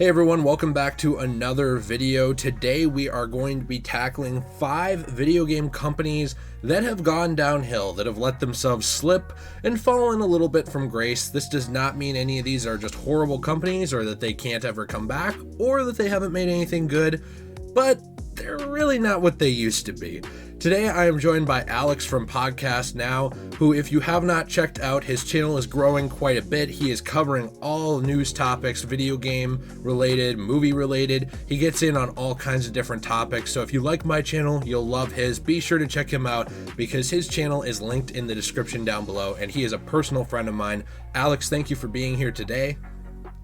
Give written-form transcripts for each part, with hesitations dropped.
Hey everyone, welcome back to another video. Today we are going to be tackling 5 video game companies that have gone downhill, that have let themselves slip and fallen a little bit from grace. This does not mean any of these are just horrible companies or that they can't ever come back or that they haven't made anything good, but they're really not what they used to be. Today I am joined by Alex from Podcast Now, who, if you have not checked out, his channel is growing quite a bit. He is covering all news topics, video game related, movie related. He gets in on all kinds of different topics. So if you like my channel, you'll love his. Be sure to check him out because his channel is linked in the description down below, and he is a personal friend of mine. Alex, thank you for being here today.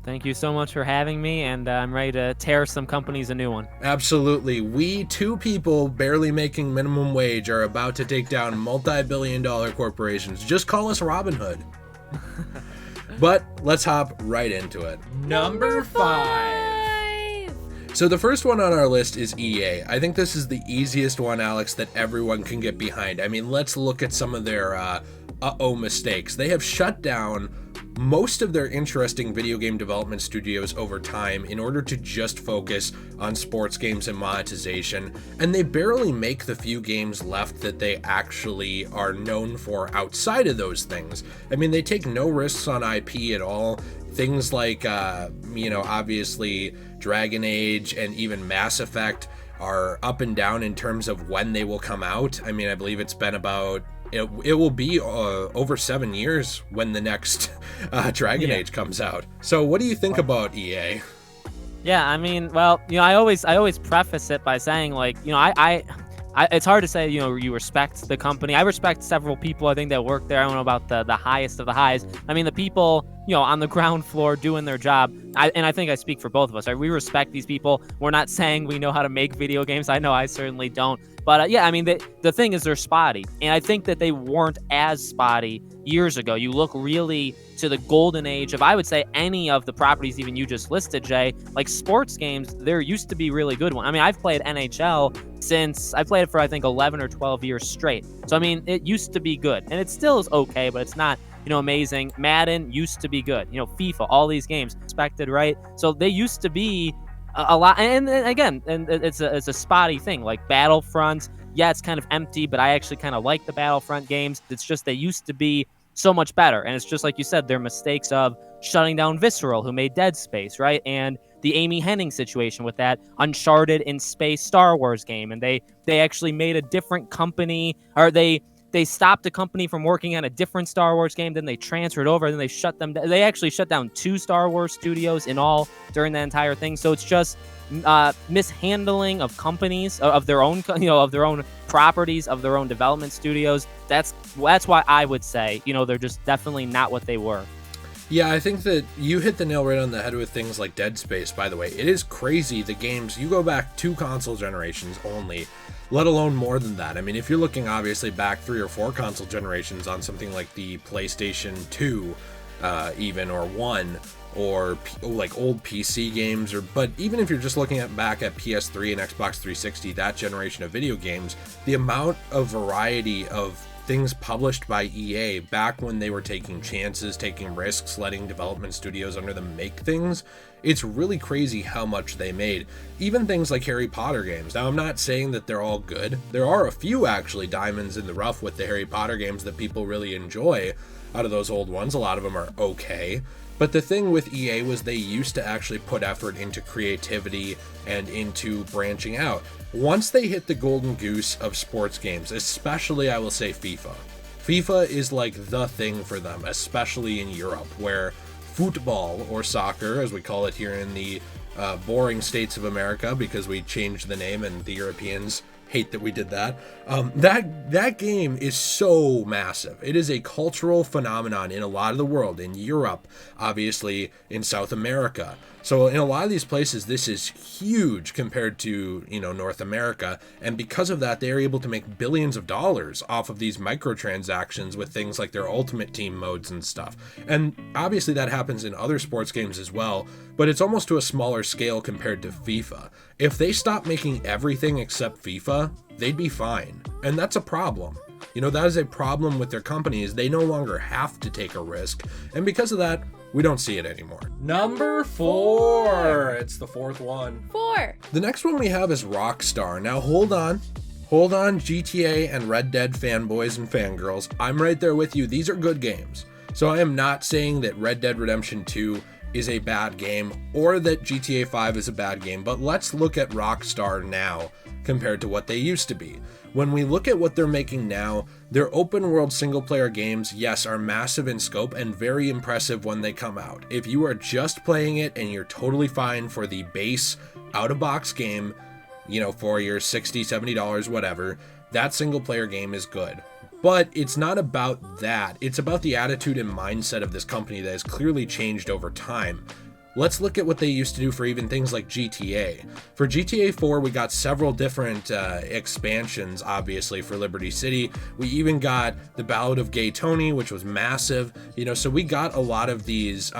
Thank you so much for having me, and I'm ready to tear some companies a new one. Absolutely. We, two people barely making minimum wage, are about to take down multi-billion-dollar corporations. Just call us Robin Hood. But let's hop right into it. Number 5. So the first one on our list is EA. I think this is the easiest one, Alex, that everyone can get behind. I mean, let's look at some of their mistakes. They have shut down most of their interesting video game development studios over time in order to just focus on sports games and monetization, and they barely make the few games left that they actually are known for outside of those things. I mean, they take no risks on IP at all. Things like, obviously Dragon Age and even Mass Effect are up and down in terms of when they will come out. I mean, I believe it's been about it will be over 7 years when the next Dragon Age comes out. So what do you think about EA? Yeah, I mean, well, I always preface it by saying, like, I it's hard to say, you respect the company. I respect several people, I think, that work there. I don't know about the highest of the highs. I mean, the people, on the ground floor doing their job. And I think I speak for both of us, right? We respect these people. We're not saying we know how to make video games. I know I certainly don't. But I mean, the thing is, they're spotty. And I think that they weren't as spotty years ago. You look really to the golden age of, I would say, any of the properties even you just listed, Jay. Like sports games, there used to be really good ones. I mean, I've played NHL since I played it for, I think, 11 or 12 years straight. So, I mean, it used to be good. And it still is okay, but it's not, amazing. Madden used to be good. FIFA, all these games, expected, right? So they used to be a lot, and again, and it's a spotty thing. Like Battlefront, yeah, it's kind of empty, but I actually kind of like the Battlefront games. It's just they used to be so much better, and it's just like you said, their mistakes of shutting down Visceral, who made Dead Space, right? And the Amy Hennig situation with that Uncharted in space Star Wars game, and they actually made a different company, or they stopped a company from working on a different Star Wars game, then they transferred over, then they shut them down. They actually shut down 2 Star Wars studios in all during that entire thing. So it's just mishandling of companies, of their own, of their own properties, of their own development studios. That's why I would say, they're just definitely not what they were. Yeah, I think that you hit the nail right on the head with things like Dead Space, by the way. It is crazy, the games, you go back 2 console generations only, let alone more than that. I mean, if you're looking obviously back 3 or 4 console generations on something like the PlayStation 2, even, or 1, or like old PC games, but even if you're just looking back at PS3 and Xbox 360, that generation of video games, the amount of variety of things published by EA back when they were taking chances, taking risks, letting development studios under them make things, it's really crazy how much they made. Even things like Harry Potter games. Now, I'm not saying that they're all good. There are a few actually diamonds in the rough with the Harry Potter games that people really enjoy out of those old ones. A lot of them are okay. But the thing with EA was they used to actually put effort into creativity and into branching out. Once they hit the golden goose of sports games, especially I will say FIFA. FIFA is like the thing for them, especially in Europe, where football, or soccer as we call it here in the boring states of America, because we changed the name and the Europeans hate that we did that. That game is so massive. It is a cultural phenomenon in a lot of the world, in Europe, obviously in South America. So in a lot of these places, this is huge compared to, North America. And because of that, they are able to make billions of dollars off of these microtransactions with things like their Ultimate Team modes and stuff. And obviously that happens in other sports games as well, but it's almost to a smaller scale compared to FIFA. If they stop making everything except FIFA, they'd be fine. And that's a problem. That is a problem with their company, is they no longer have to take a risk. And because of that, we don't see it anymore. Number 4. It's the fourth one. 4. The next one we have is Rockstar. Now hold on, GTA and Red Dead fanboys and fangirls. I'm right there with you. These are good games. So I am not saying that Red Dead Redemption 2 is a bad game or that GTA 5 is a bad game, but let's look at Rockstar now compared to what they used to be. When we look at what they're making now, their open world single player games, yes, are massive in scope and very impressive when they come out. If you are just playing it and you're totally fine for the base out of box game, you know, for your $60, $70, whatever, that single player game is good. But it's not about that. It's about the attitude and mindset of this company that has clearly changed over time. Let's look at what they used to do for even things like GTA. For GTA 4, we got several different expansions, obviously, for Liberty City. We even got the Ballad of Gay Tony, which was massive. You know, so we got a lot of these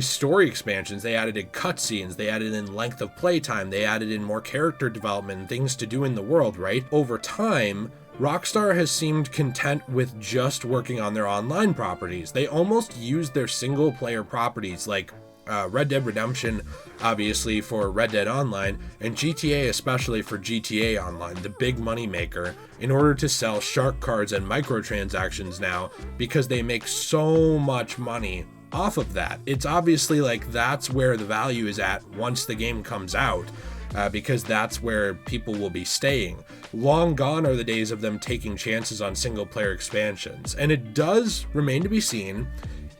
story expansions. They added in cutscenes, they added in length of playtime, they added in more character development and things to do in the world, right? Over time, Rockstar has seemed content with just working on their online properties. They almost use their single player properties like Red Dead Redemption, obviously, for Red Dead Online, and GTA especially for GTA Online, the big money maker, in order to sell shark cards and microtransactions now, because they make so much money off of that. It's obviously like that's where the value is at once the game comes out, because that's where people will be staying. Long gone are the days of them taking chances on single player expansions, and it does remain to be seen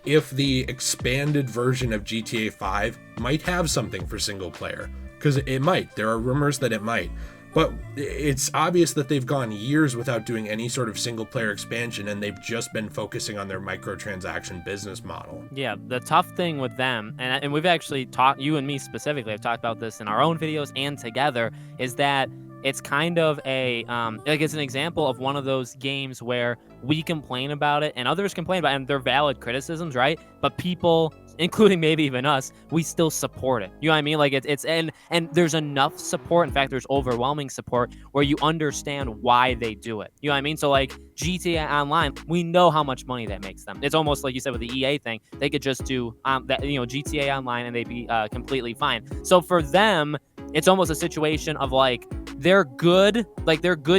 if the expanded version of GTA 5 might have something for single player, because it might. There are rumors that it might, but it's obvious that they've gone years without doing any sort of single player expansion, and they've just been focusing on their microtransaction business model. Yeah, the tough thing with them, and we've actually talked, you and me specifically have talked about this in our own videos and together, is that it's kind of a, like it's an example of one of those games where we complain about it and others complain about it, and they're valid criticisms, right? But people, including maybe even us, we still support it. You know what I mean? Like it's and there's enough support. In fact, there's overwhelming support where you understand why they do it. You know what I mean? So like GTA Online, we know how much money that makes them. It's almost like you said with the EA thing. They could just do that, you know, GTA Online, and they'd be completely fine. So for them, it's almost a situation of like, they're good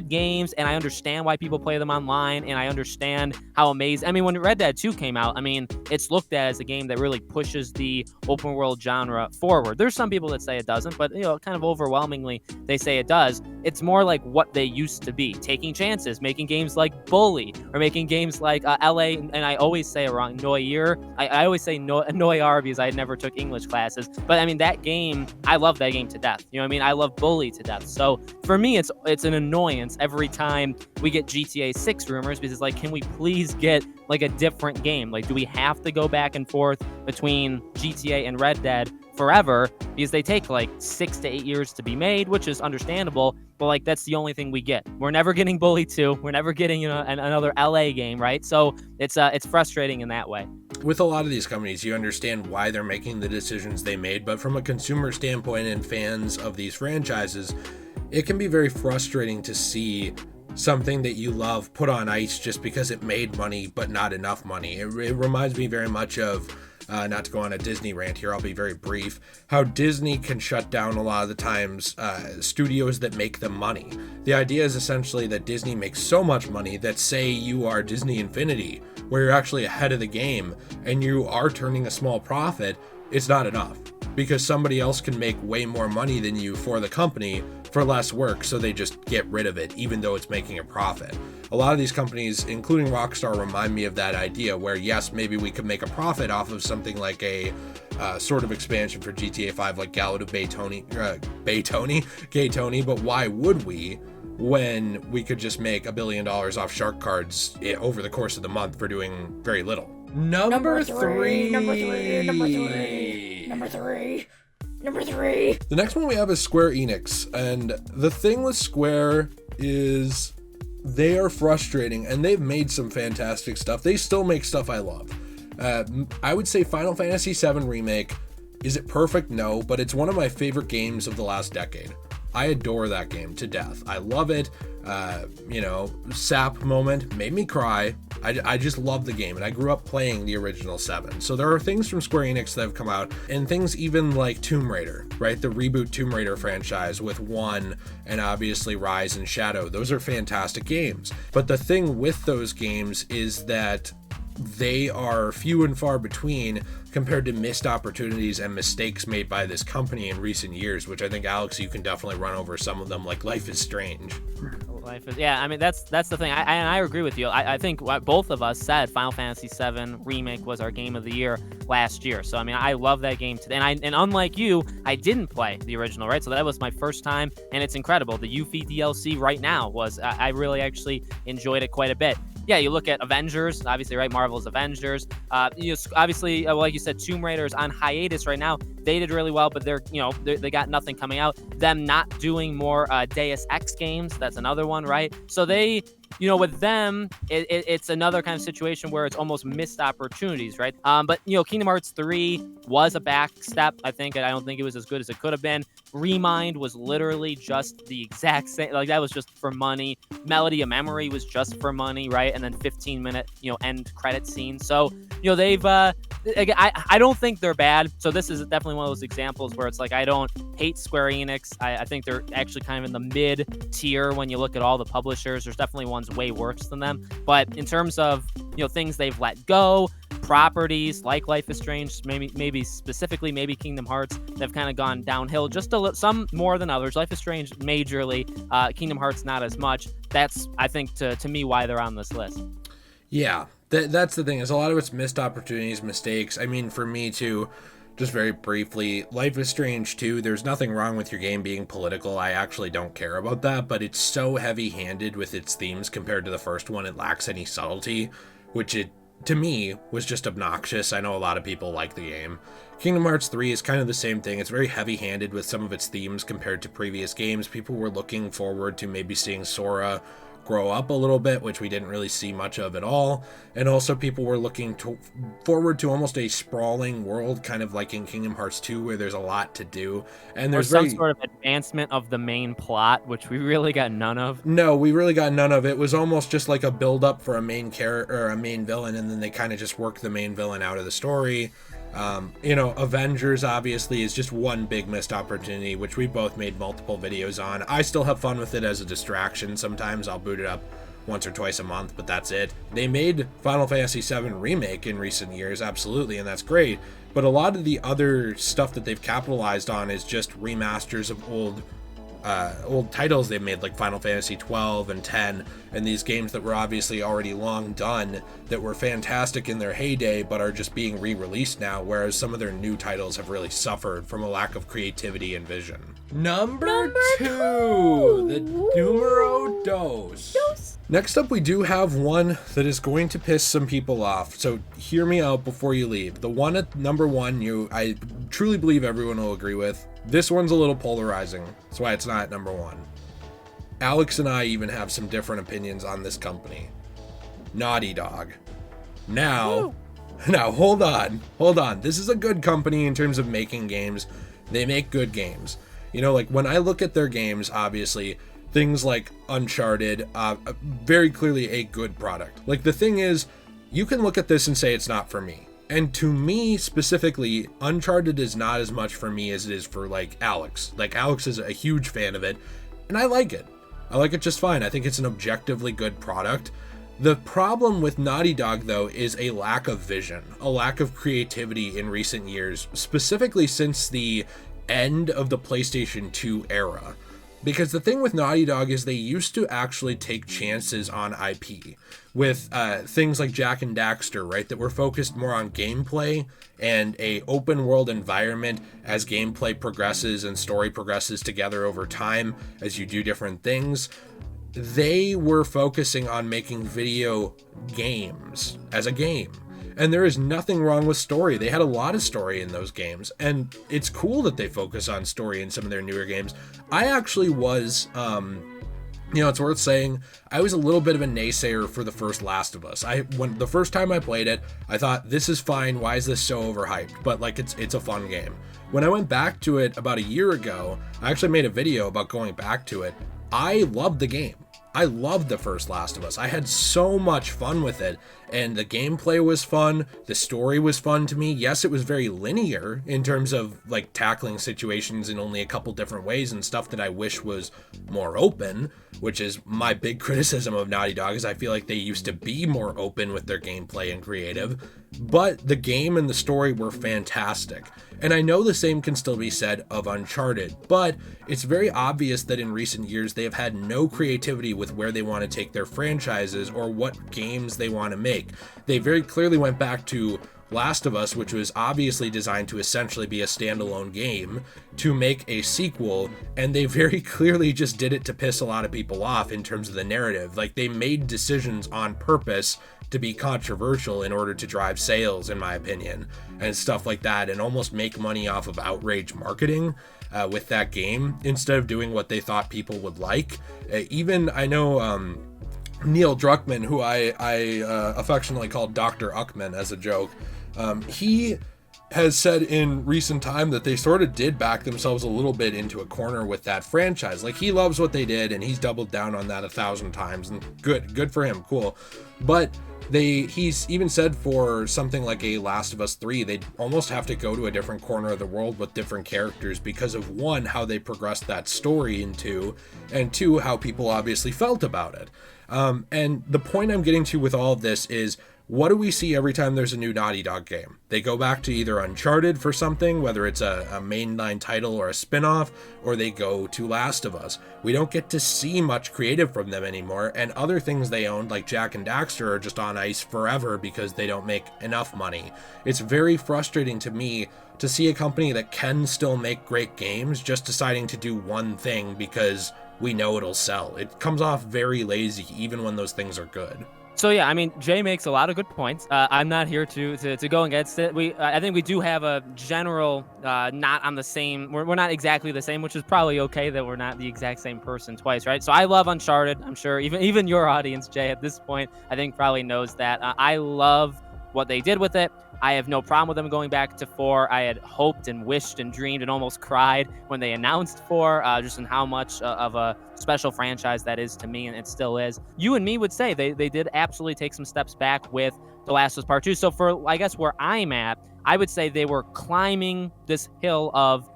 games, and I understand why people play them online, and I understand how amazing. I mean, when Red Dead 2 came out, I mean, it's looked at as a game that really pushes the open world genre forward. There's some people that say it doesn't, but you know, kind of overwhelmingly they say it does. It's more like what they used to be, taking chances, making games like Bully, or making games like LA, and I always say it wrong, Noir. I always say Noir because I never took English classes, but I mean, that game, I love that game to death. You know what I mean? I love Bully to death. So for me, it's an annoyance every time we get GTA 6 rumors, because like, can we please get like a different game? Like, do we have to go back and forth between GTA and Red Dead forever? Because they take like 6 to 8 years to be made, which is understandable, but like, that's the only thing we get. We're never getting Bully 2. We're never getting, you know, another LA game, right? So it's frustrating in that way. With a lot of these companies, you understand why they're making the decisions they made, but from a consumer standpoint and fans of these franchises, it can be very frustrating to see something that you love put on ice just because it made money, but not enough money. It reminds me very much of, not to go on a Disney rant here, I'll be very brief, how Disney can shut down a lot of the times studios that make them money. The idea is essentially that Disney makes so much money that, say you are Disney Infinity, where you're actually ahead of the game and you are turning a small profit, it's not enough, because somebody else can make way more money than you for the company for less work, so they just get rid of it even though it's making a profit. A lot of these companies, including Rockstar, remind me of that idea where, yes, maybe we could make a profit off of something like a sort of expansion for GTA 5 like Ballad of Gay Tony, but why would we, when we could just make $1 billion off shark cards over the course of the month for doing very little? Number three. The next one we have is Square Enix, and the thing with Square is they are frustrating, and they've made some fantastic stuff. They still make stuff I love. I would say Final Fantasy VII Remake, is it perfect? No, but it's one of my favorite games of the last decade. I adore that game to death. I love it. Sap moment made me cry. I just love the game, and I grew up playing the original 7. So there are things from Square Enix that have come out, and things even like Tomb Raider, right? The reboot Tomb Raider franchise with 1 and obviously Rise and Shadow. Those are fantastic games. But the thing with those games is that they are few and far between compared to missed opportunities and mistakes made by this company in recent years, which I think, Alex, you can definitely run over some of them, like Life is Strange. Yeah, I mean, that's the thing. I agree with you. I think what both of us said, Final Fantasy VII Remake was our game of the year last year. So, I mean, I love that game today. And unlike you, I didn't play the original, right? So that was my first time, and it's incredible. The Yuffie DLC right now was, I really actually enjoyed it quite a bit. Yeah, you look at Avengers, obviously, right? Marvel's Avengers. Obviously, like you said, Tomb Raider's on hiatus right now. They did really well, but they got nothing coming out. Them not doing more Deus Ex games, that's another one, right? So they, with them, it's another kind of situation where it's almost missed opportunities, right? But Kingdom Hearts 3 was a back step, I think. I don't think it was as good as it could have been. Remind was literally just the exact same. Like, that was just for money. Melody of Memory was just for money, right? And then 15-minute, end credit scene. So, they've, I don't think they're bad. So this is definitely one of those examples where it's like, I don't hate Square Enix. I think they're actually kind of in the mid tier when you look at all the publishers. There's definitely ones way worse than them. But in terms of, things they've let go, properties like Life is Strange, maybe specifically, maybe Kingdom Hearts, they've kind of gone downhill just some more than others. Life is Strange majorly, Kingdom Hearts not as much. That's, I think, to me, why they're on this list. Yeah, that's the thing, is a lot of it's missed opportunities, mistakes. I mean, for me too, just very briefly, Life is Strange 2, there's nothing wrong with your game being political. I actually don't care about that, but it's so heavy-handed with its themes compared to the first one, it lacks any subtlety, which to me, was just obnoxious. I know a lot of people like the game. Kingdom Hearts 3 is kind of the same thing. It's very heavy-handed with some of its themes compared to previous games. People were looking forward to maybe seeing Sora grow up a little bit, which we didn't really see much of at all. And also people were looking forward to almost a sprawling world, kind of like in Kingdom Hearts 2, where there's a lot to do. And there's some sort of advancement of the main plot, which we really got none of. No, we really got none of it. It was almost just like a build-up for a main character or a main villain, and then they kind of just worked the main villain out of the story. Avengers obviously is just one big missed opportunity, which we both made multiple videos on. I still have fun with it as a distraction. Sometimes I'll boot it up once or twice a month, but that's it. They made Final Fantasy VII Remake in recent years, absolutely, and that's great. But a lot of the other stuff that they've capitalized on is just remasters of old titles they've made, like Final Fantasy 12 and 10, and these games that were obviously already long done, that were fantastic in their heyday, but are just being re-released now, whereas some of their new titles have really suffered from a lack of creativity and vision. Number two, the numero dos. Next up, we do have one that is going to piss some people off, so hear me out before you leave. The one at number one, I truly believe everyone will agree with. This one's a little polarizing. That's why it's not at number one. Alex and I even have some different opinions on this company. Naughty Dog. Now, hold on. This is a good company in terms of making games. They make good games. Like when I look at their games, obviously, things like Uncharted, very clearly a good product. Like, the thing is, you can look at this and say it's not for me. And to me specifically, Uncharted is not as much for me as it is for like Alex. Like, Alex is a huge fan of it, and I like it. I like it just fine. I think it's an objectively good product. The problem with Naughty Dog, though, is a lack of vision, a lack of creativity in recent years, specifically since the end of the PlayStation 2 era. Because the thing with Naughty Dog is they used to actually take chances on IP with things like Jak and Daxter, right? That were focused more on gameplay and a open world environment as gameplay progresses and story progresses together over time as you do different things. They were focusing on making video games as a game. And there is nothing wrong with story. They had a lot of story in those games, and it's cool that they focus on story in some of their newer games. I actually was It's worth saying I was a little bit of a naysayer for the first Last of Us. When the first time I played it, I thought, this is fine. Why is this so overhyped? But like, it's a fun game. When I went back to it about a year ago, I actually made a video about going back to it. I loved the game. I loved the first Last of Us. I had so much fun with it, and the gameplay was fun. The story was fun to me. Yes, it was very linear in terms of like tackling situations in only a couple different ways and stuff that I wish was more open, which is my big criticism of Naughty Dog, is I feel like they used to be more open with their gameplay and creative. But the game and the story were fantastic. And I know the same can still be said of Uncharted, but it's very obvious that in recent years they have had no creativity with where they want to take their franchises or what games they want to make. They very clearly went back to Last of Us, which was obviously designed to essentially be a standalone game, to make a sequel, and they very clearly just did it to piss a lot of people off in terms of the narrative. Like, they made decisions on purpose to be controversial in order to drive sales, in my opinion, and stuff like that, and almost make money off of outrage marketing with that game instead of doing what they thought people would like. Even I know Neil Druckmann, who I affectionately call Dr. Uckman as a joke, he has said in recent time that they sort of did back themselves a little bit into a corner with that franchise. Like, he loves what they did and he's doubled down on that 1,000 times, and good for him, cool. But he's even said for something like a Last of Us 3, they'd almost have to go to a different corner of the world with different characters because of, one, how they progressed that story into, and two, how people obviously felt about it. And the point I'm getting to with all of this is, what do we see every time there's a new Naughty Dog game? They go back to either Uncharted for something, whether it's a mainline title or a spin-off, or they go to Last of Us. We don't get to see much creative from them anymore, and other things they owned, like Jak and Daxter, are just on ice forever because they don't make enough money. It's very frustrating to me to see a company that can still make great games just deciding to do one thing because we know it'll sell. It comes off very lazy, even when those things are good. So yeah, I mean, Jay makes a lot of good points. I'm not here to go against it. I think we do have a general not on the same. We're not exactly the same, which is probably okay that we're not the exact same person twice, right? So I love Uncharted. I'm sure even your audience, Jay, at this point, I think probably knows that. I love what they did with it. I have no problem with them going back to 4. I had hoped and wished and dreamed and almost cried when they announced 4, just in how much of a special franchise that is to me, and it still is. You and me would say they did absolutely take some steps back with The Last of Us Part 2. So for, I guess, where I'm at, I would say they were climbing this hill of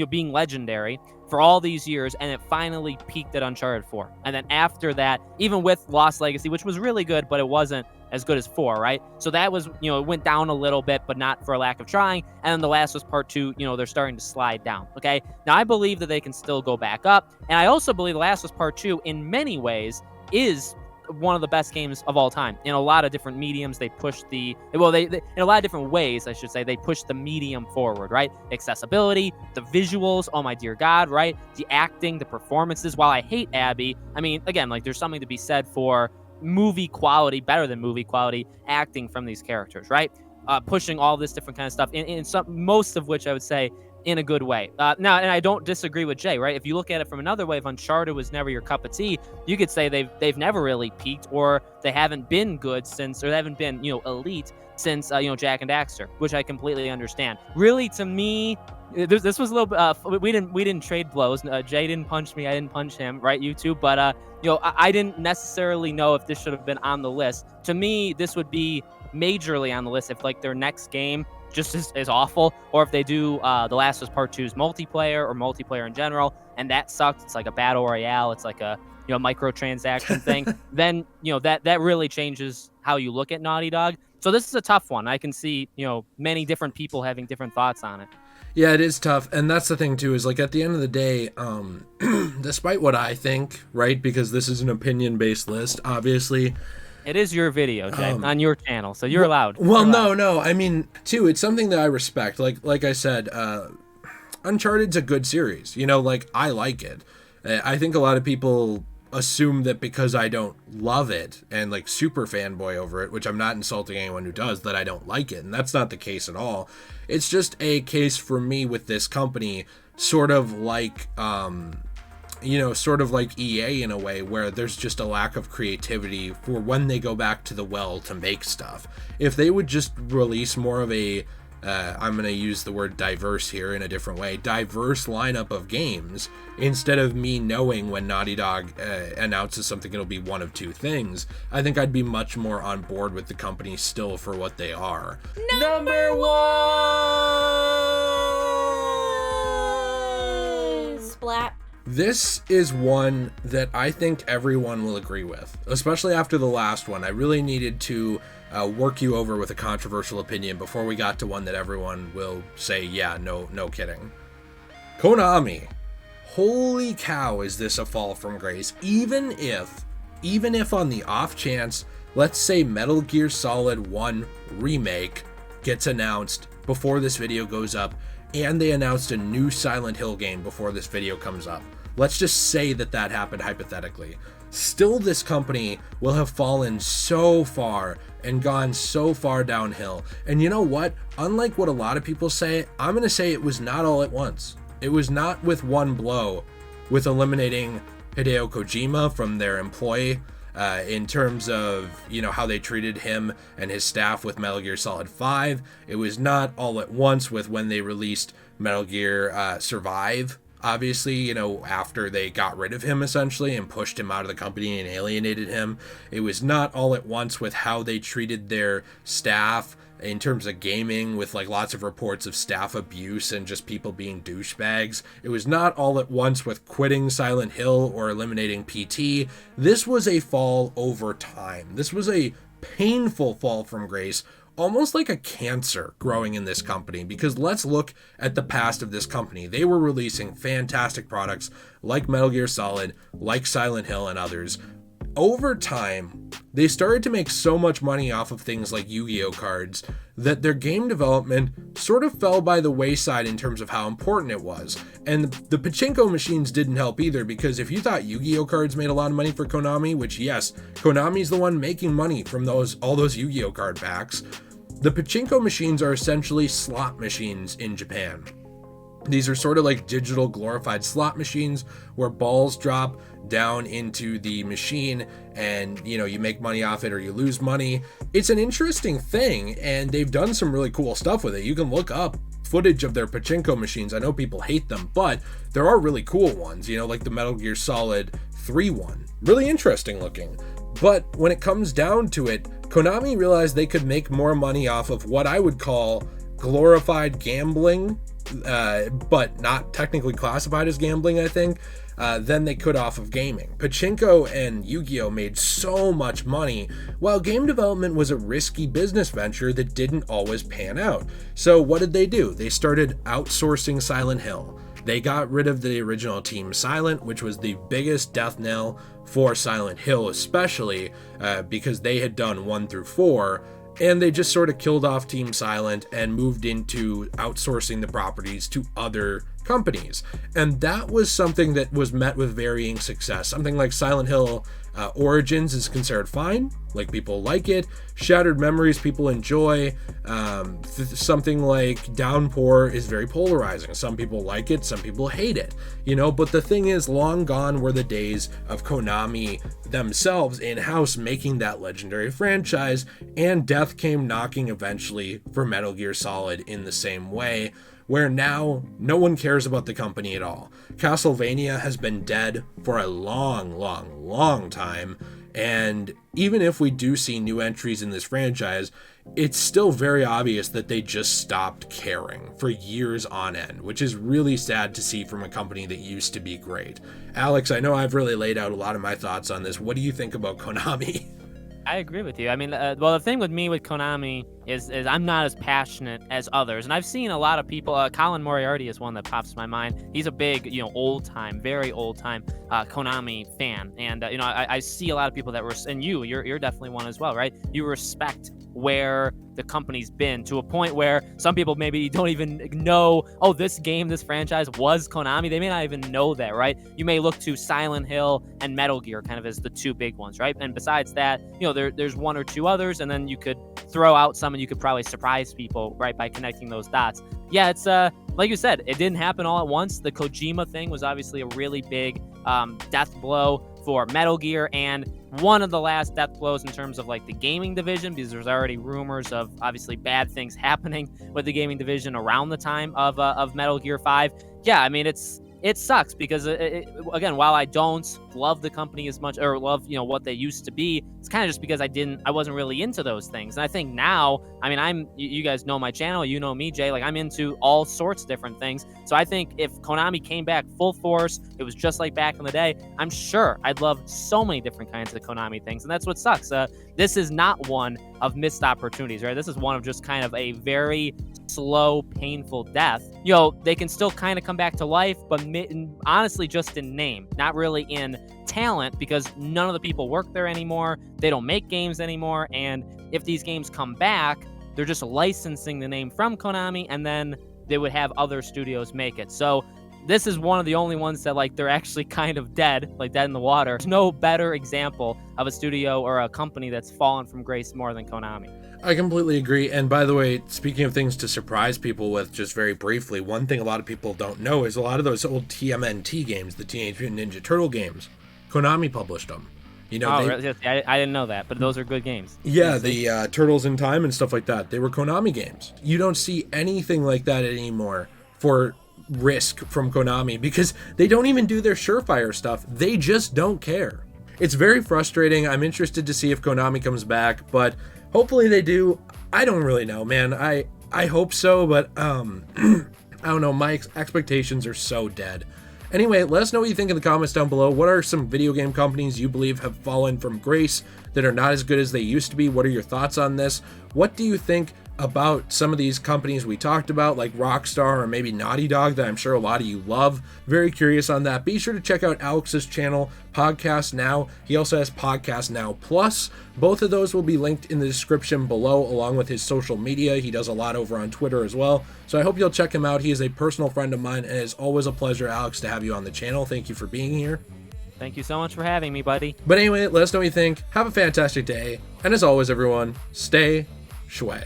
being legendary for all these years, and it finally peaked at Uncharted 4. And then after that, even with Lost Legacy, which was really good, but it wasn't as good as 4, right? So that was, it went down a little bit, but not for a lack of trying. And then The Last of Us Part 2, they're starting to slide down, okay? Now, I believe that they can still go back up, and I also believe The Last of Us Part 2, in many ways, is one of the best games of all time. In a lot of different mediums, they push they in a lot of different ways, I should say, they push the medium forward, right? Accessibility, the visuals, oh my dear God, right? The acting, the performances. While I hate Abby, I mean, again, like, there's something to be said for movie quality, better than movie quality acting from these characters, right? Pushing all this different kind of stuff in most of which I would say in a good way. Now, and I don't disagree with Jay, right? If you look at it from another way, if Uncharted was never your cup of tea, you could say they've never really peaked, or they haven't been good since, or they haven't been, elite since, Jak and Daxter, which I completely understand. Really, to me, this was a little bit, we didn't trade blows. Jay didn't punch me, I didn't punch him, right, you two? But, I didn't necessarily know if this should have been on the list. To me, this would be majorly on the list if, like, their next game just is awful, or if they do The Last of Us Part 2's multiplayer, or multiplayer in general, and that sucks. It's like a battle royale. It's like a microtransaction thing. Then that really changes how you look at Naughty Dog. So this is a tough one. I can see many different people having different thoughts on it. Yeah, it is tough, and that's the thing too. Is like at the end of the day, despite what I think, right? Because this is an opinion-based list, obviously. It is your video, Jay, on your channel, so you're allowed. Well, no. I mean, too, it's something that I respect. Like I said, Uncharted's a good series. I like it. I think a lot of people assume that because I don't love it and like super fanboy over it, which I'm not insulting anyone who does, that I don't like it. And that's not the case at all. It's just a case for me with this company, sort of like sort of like EA in a way, where there's just a lack of creativity for when they go back to the well to make stuff. If they would just release more of a, I'm going to use the word diverse here in a different way, diverse lineup of games, instead of me knowing when Naughty Dog announces something, it'll be one of two things, I think I'd be much more on board with the company still for what they are. Number 1! Splat. This is one that I think everyone will agree with, especially after the last one. I really needed to work you over with a controversial opinion before we got to one that everyone will say, yeah, no kidding. Konami. Holy cow, is this a fall from grace? Even if on the off chance, let's say Metal Gear Solid 1 Remake gets announced before this video goes up, and they announced a new Silent Hill game before this video comes up. Let's just say that happened hypothetically. Still, this company will have fallen so far and gone so far downhill. And you know what? Unlike what a lot of people say, I'm going to say it was not all at once. It was not with one blow, with eliminating Hideo Kojima from their employ, in terms of, how they treated him and his staff with Metal Gear Solid 5. It was not all at once with when they released Metal Gear Survive, obviously, after they got rid of him essentially and pushed him out of the company and alienated him. It was not all at once with how they treated their staff in terms of gaming, with like lots of reports of staff abuse and just people being douchebags. It was not all at once with quitting Silent Hill or eliminating PT. This was a fall over time. This was a painful fall from grace, almost like a cancer growing in this company, because let's look at the past of this company. They were releasing fantastic products like Metal Gear Solid, like Silent Hill and others. Over time, they started to make so much money off of things like Yu-Gi-Oh cards that their game development sort of fell by the wayside in terms of how important it was. And the pachinko machines didn't help either, because if you thought Yu-Gi-Oh cards made a lot of money for Konami, which yes, Konami's the one making money from all those Yu-Gi-Oh card packs, the pachinko machines are essentially slot machines in Japan. These are sort of like digital glorified slot machines where balls drop down into the machine and, you make money off it or you lose money. It's an interesting thing, and they've done some really cool stuff with it. You can look up footage of their pachinko machines. I know people hate them, but there are really cool ones, like the Metal Gear Solid 3 one. Really interesting looking. But when it comes down to it, Konami realized they could make more money off of what I would call glorified gambling, but not technically classified as gambling, I think, than they could off of gaming. Pachinko and Yu-Gi-Oh made so much money, while game development was a risky business venture that didn't always pan out. So what did they do? They started outsourcing Silent Hill. They got rid of the original Team Silent, which was the biggest death knell for Silent Hill, especially because they had done 1 through 4, and they just sort of killed off Team Silent and moved into outsourcing the properties to other companies. And that was something that was met with varying success. Something like Silent Hill Origins is considered fine, like people like it. Shattered Memories people enjoy. Something like Downpour is very polarizing. Some people like it, some people hate it, but the thing is, long gone were the days of Konami themselves in-house making that legendary franchise, and death came knocking eventually for Metal Gear Solid in the same way, where now no one cares about the company at all. Castlevania has been dead for a long time, and even if we do see new entries in this franchise, it's still very obvious that they just stopped caring for years on end, which is really sad to see from a company that used to be great. Alex, I know I've really laid out a lot of my thoughts on this. What do you think about Konami? I agree with you. I mean, well, the thing with me with Konami is I'm not as passionate as others, and I've seen a lot of people. Colin Moriarty is one that pops to my mind. He's a big, very old time Konami fan, and I see a lot of people that and you're definitely one as well, right? You respect where the company's been, to a point where some people maybe don't even know, oh, this franchise was Konami. They may not even know that, right? You may look to Silent Hill and Metal Gear kind of as the two big ones, right? And besides that, there's one or two others, and then you could throw out some and you could probably surprise people, right, by connecting those dots. Yeah, it's like you said, it didn't happen all at once. The Kojima thing was obviously a really big death blow for Metal Gear, and one of the last death blows in terms of like the gaming division, because there's already rumors of obviously bad things happening with the gaming division around the time of Metal Gear 5. Yeah, I mean, it sucks because again, while I don't love the company as much, or love, what they used to be, it's kind of just because I wasn't really into those things. And I think now, I mean, you guys know my channel, you know me, Jay, like I'm into all sorts of different things. So I think if Konami came back full force, it was just like back in the day, I'm sure I'd love so many different kinds of Konami things. And that's what sucks. This is not one of missed opportunities, right? This is one of just kind of a very slow, painful death. They can still kind of come back to life, but honestly just in name, not really in talent, because none of the people work there anymore. They don't make games anymore, and if these games come back, they're just licensing the name from Konami, and then they would have other studios make it. So this is one of the only ones that like they're actually kind of dead, like dead in the water. There's no better example of a studio or a company that's fallen from grace more than Konami. I completely agree. And by the way, speaking of things to surprise people with, just very briefly, one thing a lot of people don't know is a lot of those old TMNT games, the Teenage Mutant Ninja Turtle games, Konami published them. Really? I didn't know that, but those are good games. Yeah, the Turtles in Time and stuff like that, they were Konami games. You don't see anything like that anymore for Risk from Konami, because they don't even do their Surefire stuff. They just don't care. It's very frustrating. I'm interested to see if Konami comes back, but hopefully they do. I don't really know, man. I hope so, but I don't know. My expectations are so dead. Anyway, let us know what you think in the comments down below. What are some video game companies you believe have fallen from grace, that are not as good as they used to be? What are your thoughts on this? What do you think about some of these companies we talked about, like Rockstar or maybe Naughty Dog, that I'm sure a lot of you love? Very curious on that. Be sure to check out Alex's channel, Podcast Now. He also has Podcast Now Plus. Both of those will be linked in the description below, along with his social media. He does a lot over on Twitter as well, so I hope you'll check him out. He is a personal friend of mine, and it's always a pleasure, Alex, to have you on the channel. Thank you for being here. Thank you so much for having me, buddy. But anyway, let us know what you think. Have a fantastic day, and as always, everyone, stay shui.